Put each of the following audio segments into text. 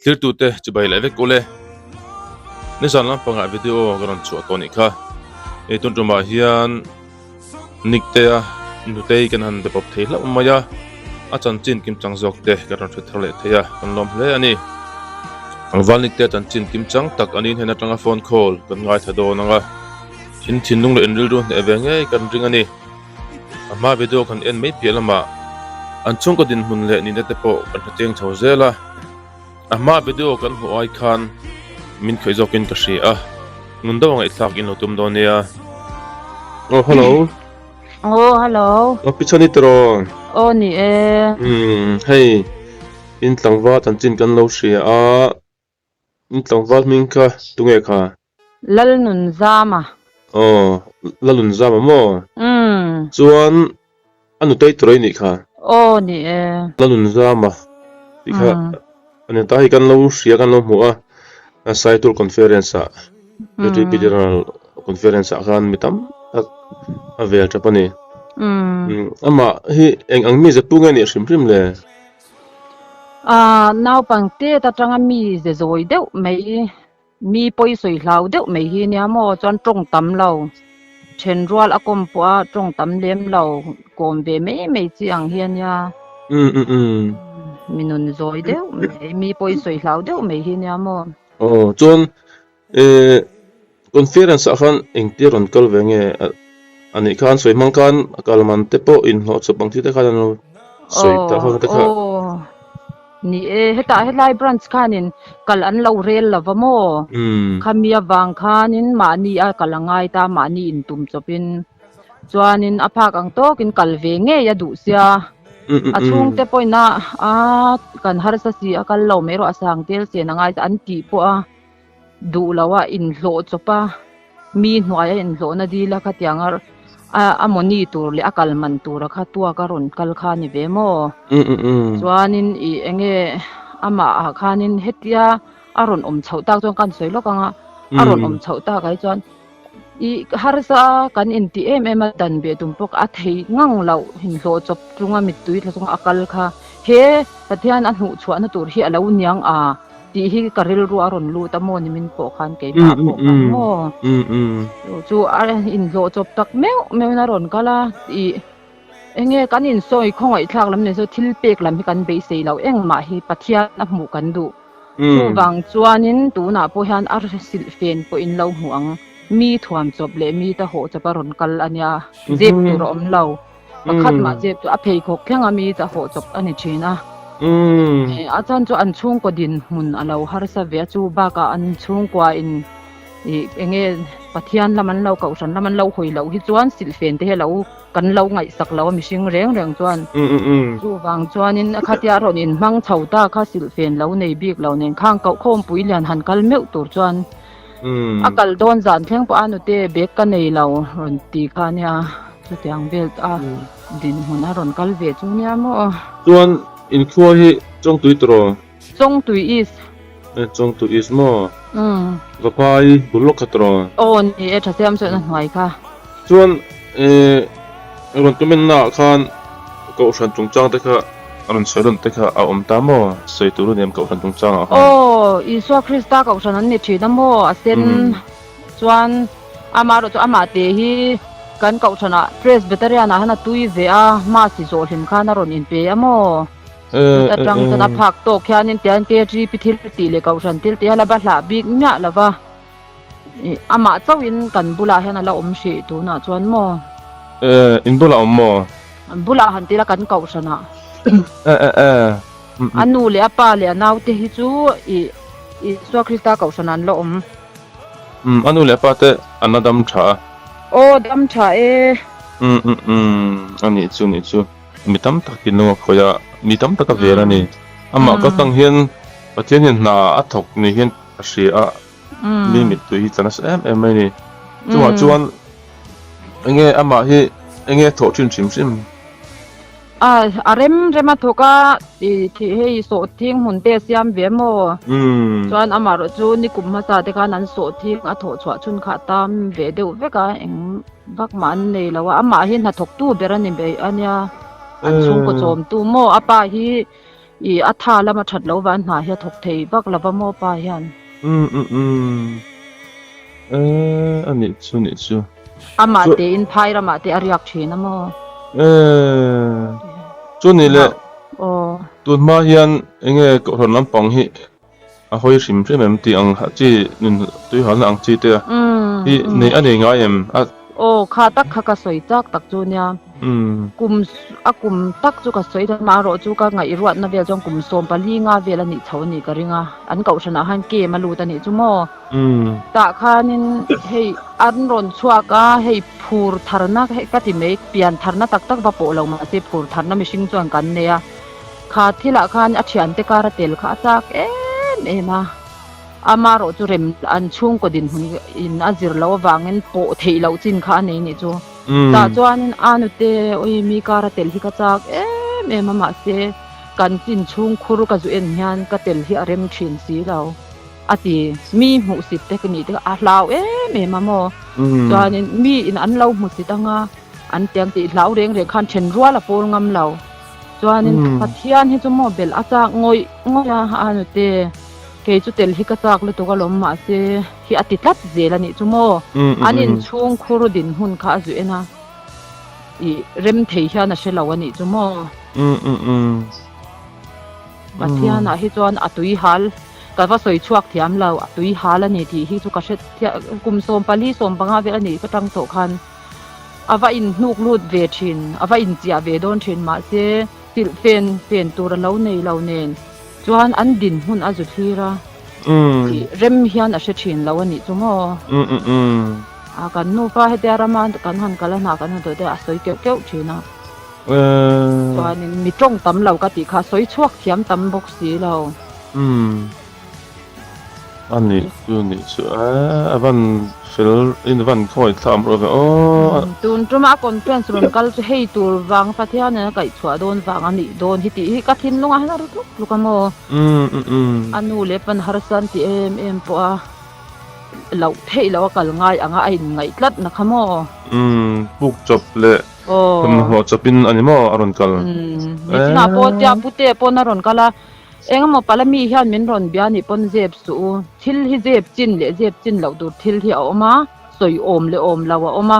Clear tu te chubai le vek ole ni san lam panga video garan chu atoni kha e tun tuma hian nikte a nutei kan han de pop theila umaya a chan chin kim chang jok te garan thu thle theya kan lom hle ani ang wal nikte chan chin kim chang tak anin hena tanga phone call kan ngai thado nanga thin nung le enril ru ne evenge kan ring ani ama video kan en mai pialama an chung ko din hun le ni ne te po kan thacheng chhozela ama video kan huai khan min khoi ka hri a ngunda wang itlak in otum do nia oh hello pichani tro ni hey in tlangwa tan chin kan lo hri a in tlangwa min kha tunge kha lal nun zama lalun zama mo chuan anu tei troi ni kha ni lalun zama tikha ane tahi kan lo hria kan lo hmu a saitul conference a regional conference a khan mitam a vel tapani ama hi eng ang mi ze punga ni hrim le naw pangte ta tanga mi ze zoi deuh mai mi poi soi hlau deuh mai hi nia mo chuan tong tam lo then rual akom po a tong tam lem lo kom ve mai chiang hian ya minun zoi deuh mi poi soi hlau deuh mai hi nia mo chuan conference a khan engtiron kal venge ani khan soi mang kan kalman te po in ho chupang thi te khan no soi ta ho te kha ni heta helai branch khanin kal an lo rel lova mo khamia wang khanin mani a kalangai ta mani in tum chopin chuanin aphak ang tokin kal ve nge ya du sia achung te poina kan har sa si akal lo mero asang tel se nangai an ti po a du lawa in hlo chopa mi hnuaya in hlo na dila khatiangar amoni tur le akal man tur kha tua karon kal kha ni ve mo chuanin I enge ama khanin hetia aron chhautak chong kan soi lokanga aron chhauta kai chuan I harsa kan inti em dan be tumpok a thei ngang lo hin hlo chop tunga mitui thlasung akal kha he pathian an hu chhuana tur hi alo niang ti hi karil ru aron lu tamo ni min po khan ke ba po mo chu in hlo chop tak meu na ron kala I enge kan in soi khongai thlak lam ne so thil pek lam hi kan be sei lo eng ma hi pathian a hmu kan du chu wang chuanin tu na po hian ar sil fen po in lo huang mi thuam chop le mi ta ho chaparon kal ania jep tu rom lo pakhat ma jep tu a phei khok khenga mi ta ho chop ani thina achan chu an chung ko din mun alo har sa ve chu ba ka an chung kwa in enge pathian laman lo ka usan laman lo hoi lo hi chuan sil fen te helo kan lo ngai sak lo mihring reng chuan chu wang chuanin khatia ron in mang chhauta kha sil fen lo nei bik lo nen khang kau khom pui lian han kal meu tur chuan akal don zan thleng po anu te bek ka nei lo ron ti kha nia chu tiang bel din hun a ron kal ve chu nia mo chuan in khuwa hi chong tui tro chong tui is chong tui is mo vapai bulok khatro ni thasem so na hnuai kha chuan ron tumen na khan ko shan chung chang te kha ron soilon te kha a om ta mo sei turu nem ko shan chung chang a Iswa Krista ka shan an ni thina mo asen chuan amaro chu ama te hi kan ka thana presbyterian hana tui ve a ma si zo hlim khan ron in pe amo atang tana phak to khianin tian te tri pithil ti le ka shan til te hala ba hla bik nya lawa ama chawin kan bula hena la om shi tu na chuan mo in bula om mo bula han tila kan ka shana anu le apa le naw te hi chu I swa Krista ka shanan lo om anu le apa te anadam tha dam tha ani chu mitam takin no khoya mitam taka vera ni ama ka tang hian pathian hin na athok ni hian hri a limit tu hi chanas em ni chuan enge ama hi enge tho chin chim arem rema thoka thi hei so thing hun te siam ve mo chuan amaro chu ni kumma sa te kan an so thing a tho chwa chun kha tam ve deuh veka eng bak man nei lawa ama hin na thok tu berani be ania an chung ko chom tu mo apa hi i atha lama that lo van hna hi thok thei bak lova mo pa hian anh nị chu ama te in phai rama te ariak thina mo chu ni le o tu ma hian enge ko ron lampang hi a hoi rim rim em ti ang ha chi nun tui hal ang chi te hi nei ani nga em a o kha tak kha ka soi chak tak chu nya kum tak chu ka soi ma ro chu ka ngai ruat na vel jong kum som pali nga vel ani chhoni ka ringa an kau sana han ke ma lu ta ni chu mo ta khanin hei an ron chua ka hei phur tharna hei ka ti mek pian tharna tak tak ba po lo ma se phur tharna mi sing chuan kan ne ya kha thila khan a thian te kara tel kha chak ma ama ro chu rem an chung ko din hun in azir lo wangin po thei lo chin kha nei ni chu ta chuanin anu te oi mi kara tel hi ka chak ma se kan chin chung khur ka zu en hian ka tel hi arem thin si lo ati mi mu sit te kni te a hlau ma mo chuanin mi in an lo mu sit anga an tiang ti hlau reng re khan chen ruala pol ngam lo chuanin pathian hi chu mo bel acha ngoi anu te ke chu tel hi ka chak le to ka lom ma se hi ati tlat zel ani chu mo anin chung khuru din hun kha zu ena i rem thei hian a shelo ani chu mo pathiana hi chuan atui hal ka va soi chuak thiam lo atui hal ani thi hi chu ka shet kum som pali som banga ve ani ka tang to khan ava in nuk lut ve thin ava in chia ve don thin ma se til fen tur lo nei lo nen chuan an din hun a zu thira rem hian a she thin lo ani chu mo a kan nu pa he te rama kan han kala na kan do te a soi keu thina chuan in mi tong tam lo ka ti kha soi chuak thiam tam box si lo anh nị chu avan fel in van khoi tham ro tun tuma conference ron kal chu hei tur wang pathian na kai chua don wang ani don hi ti hi ka thin lunga hana ru lukamo anu le pan harsan ti em po a lo thei lo kal ngai anga ai ngai tlat na khamo buk chop le ho chopin ani mo aron kal mi na po tia pute po na ron kala engamo palami hian min ron biani pon zep su thil hi zep chin lo dur thil hi oma soi om le om lawa oma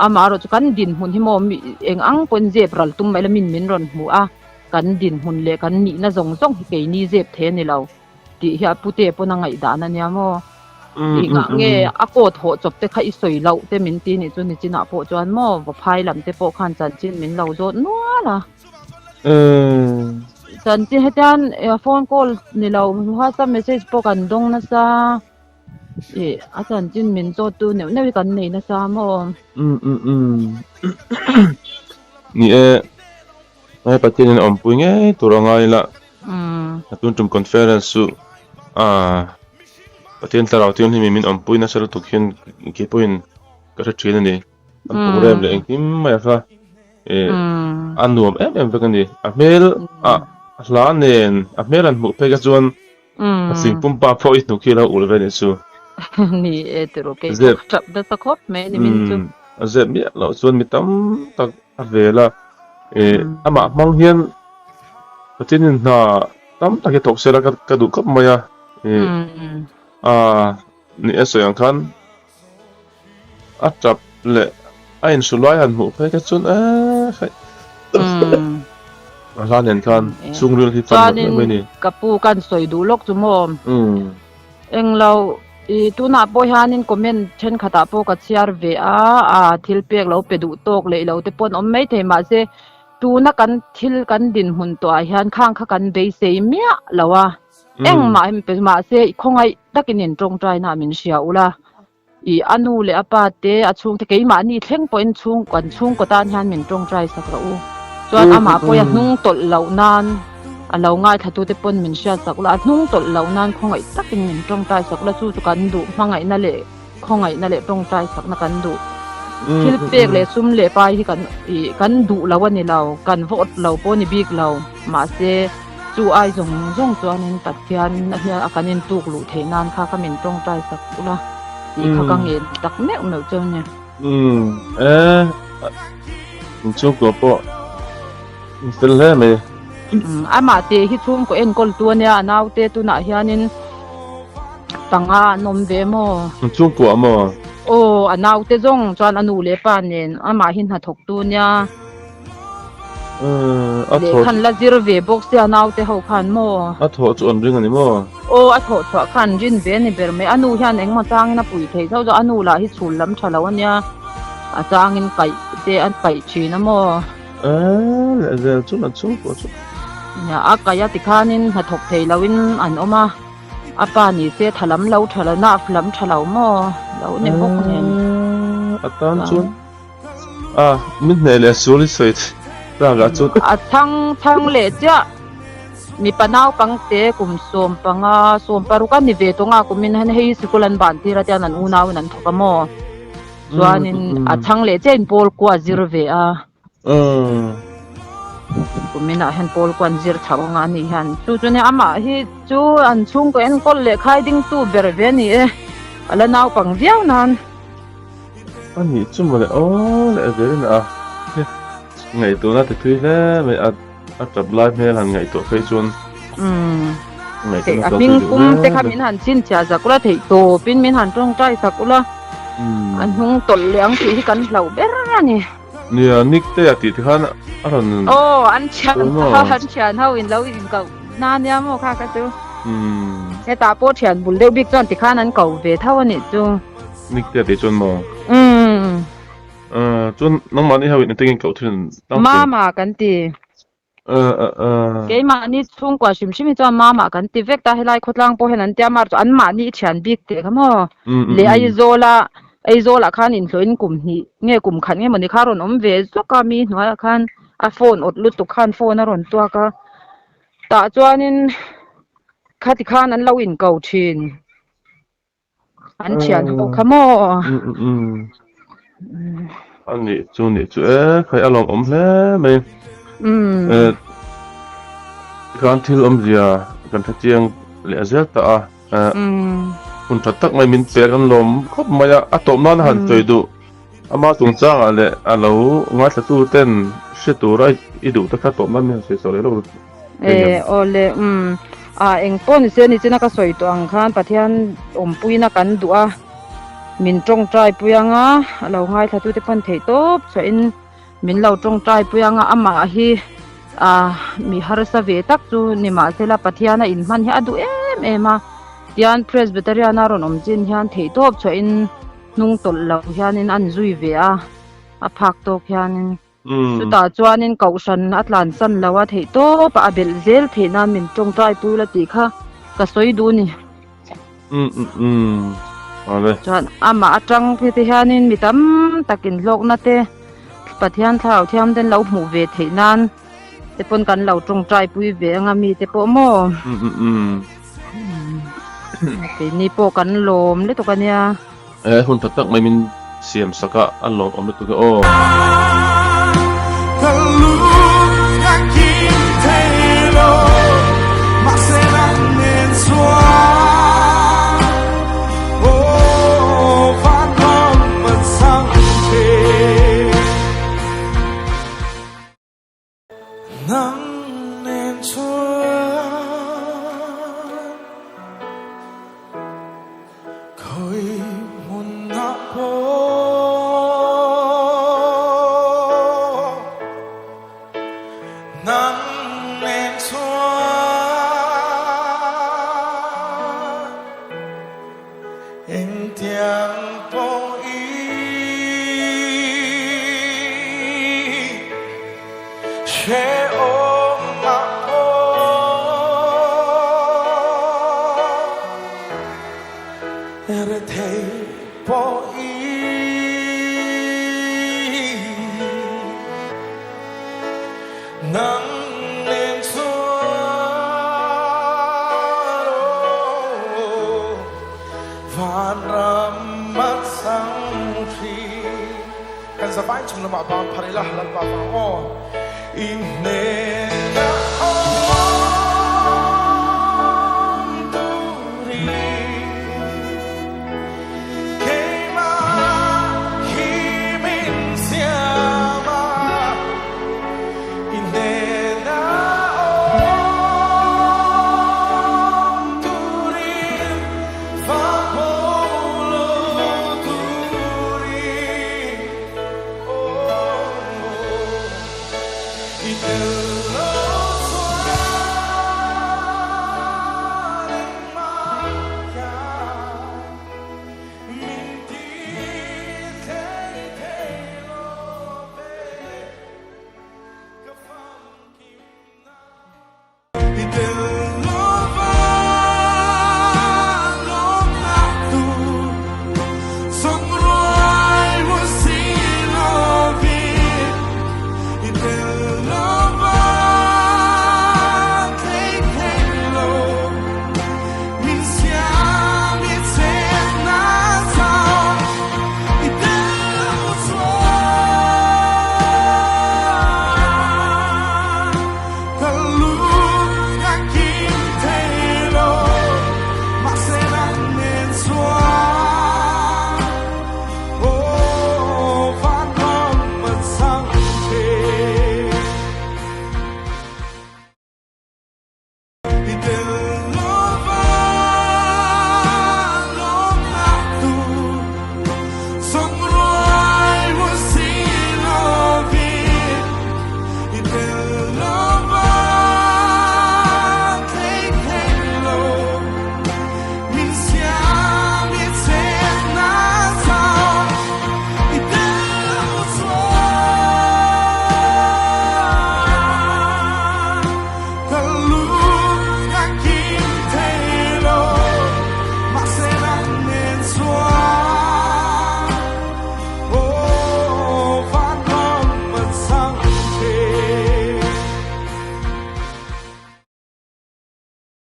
ama ro chu kan din hun hi mo mi eng ang pon zep ral tum mai la min ron mu a kan din hun le kan ni na zong hi ke ni zep the ni lo ti hi pute pon ngai da na nya mo ti nga nge akot ho chop te khai soi lo te min ti ni chu ni china po chuan mo va phai lam te po khan chan chin min lo zo nuala chan chi hetan phone call ni lo WhatsApp message po kan dong na sa a chan chin min zo tu ne kan nei na sa mo ni ai patin om pu nge turangai la atun tum conference su patin tarau tin hi min om pu na sel tuk hin ke puin ka ra thin ni am program le engkim mai fa anuam em vekan ni a mel hla nen a mel an mu pe ka chuan sing pum pa phoi nu khila ul ve ni su ni etero ke chap da sakot me ni min chu azem mi lo chuan mi tam tak a vela ama mang hian patin na tam tak ke tok sela ka du kap maya ni esoyang khan a chap le a in sulai an mu pe ka chun ranen khan sungril hi fan me ni kapu kan soi du lok chu mo englo tu na po hanin comment chen khata po ka chiar ve a thil pek lo pe du tok le lo te pon om mai the ma se tu na kan thil kan din hun to a hian khang kha kan be se mia lawa eng ma em pe ma se khongai takin in tong trai na min sia ula i anu le apa te a chung te ke ma ni thleng point chung kan chung ko tan hian min tong trai sak ro chuan ama po ya hnung tol lo nan a lo ngai thatu te pon min sia sak la hnung tol lo nan khongai takin min tong trai sak la chu kan du mangai na le khongai na le tong trai sak na kan du thil pek le sum le pai hi kan du lawani lo kan vote lo po ni big lo ma se chu ai zong chuanin pathian na hia akanin tuk lu theinan kha kamin tong trai sak ula ti kha kang en tak me chon ne chu ko po tel le me ama te hi chung ko en kol tu nia nau te tu na hianin panga nom ve mo chung ko mo o anau te jong chuan anu le pa nen ama hin ha thok tu nia a le tho khan la zir ve box te anau te ho khan mo a tho chu on ring ani mo o a tho tho khan rin ve ni ber me anu hian eng ma tang na pui thei zo zo anu la hi chul lam thalo nia a changin kai te an kai chi na mo le chu na chung ko chu nya a kaya ti khanin ha thok thei lawin an oma apa ni se thalam lo thala na flam thalo mo lo ne bok nen atan chun min ne le suri soit ra ga chu a thang le cha mi panau pangte kum som panga som paruka ni ve tonga kumin han hei sikulan ban tira tian an unau nan thoka mo chuanin a thang le chen pol kwa zir ve a kumina han pol kwan zir thawanga ni han chu chu ne ama hi chu an chung ko en kol le khai ding tu ber ve ni e ala nau pang viau nan ani chu mo le le ve na ngày tụi nó thì thui thế mày tập live hay là ngày tụi phê chuôn ngày tụi nó mình cũng sẽ khám mình hẳn xin trả giá cũng là thấy tổ pin mình hẳn trong trai sao cũng là anh không tổn lượng thì cần lâu bé ra nè nè nick thế thì hắn anh anh chán hao in lâu in cầu na nha mà khác cái thứ cái ta bố chán bùn đều biết chọn thì khán anh cầu về thao nè chú nick thế thì chuôn mò chuôn nó mà đi học những tiếng cầu thuyền mà cái gì cái mà ni chung qua sim sim cho mà cái gì vek ta hay lại khốt lang po hay anh tiêm mà cho anh mà ni chán biết thế không à le ai zola khan in loin kum hi nge kum khan nge mani kharon về zo ka mi hnuai khan a phone ot lut tu khan phone a ron tua ka ta chuanin khati khan an lo in ko thin an chian ho khamo anh ni chu khai alom hle mai kan thil zia kan tha chiang le zel ta un that tak mai min pe kan lom khop maya atom nan han toi du ama tung chang ale alo nga tha tu ten she tu ra I du ta kha tom nan me se so le lo ole eng pon se ni china ka soi to ang khan pathian pui na kan du a min trong trai puyanga alo ngai tha tu te pan thei top so in min lo trong trai puyanga ama hi mi harsa ve tak chu ni ma sela pathiana in man hi adu ema tian presbyteriana ron jin hian thei top cho in nung tol lo hianin an zui ve a phak to hianin chu ta chuanin kausan atlan san lawa thei top a bel zel theina min trong trai pula ti kha ka soi du ni chuan ama atang phe te hianin mitam takin lok na te pathian thau thiam den lo mu ve theinan te pon kan lo trong trai pui ve anga mi te po mo cái ni po kan lom le to kania hun that tak mai min siam saka an lom om le tu o in in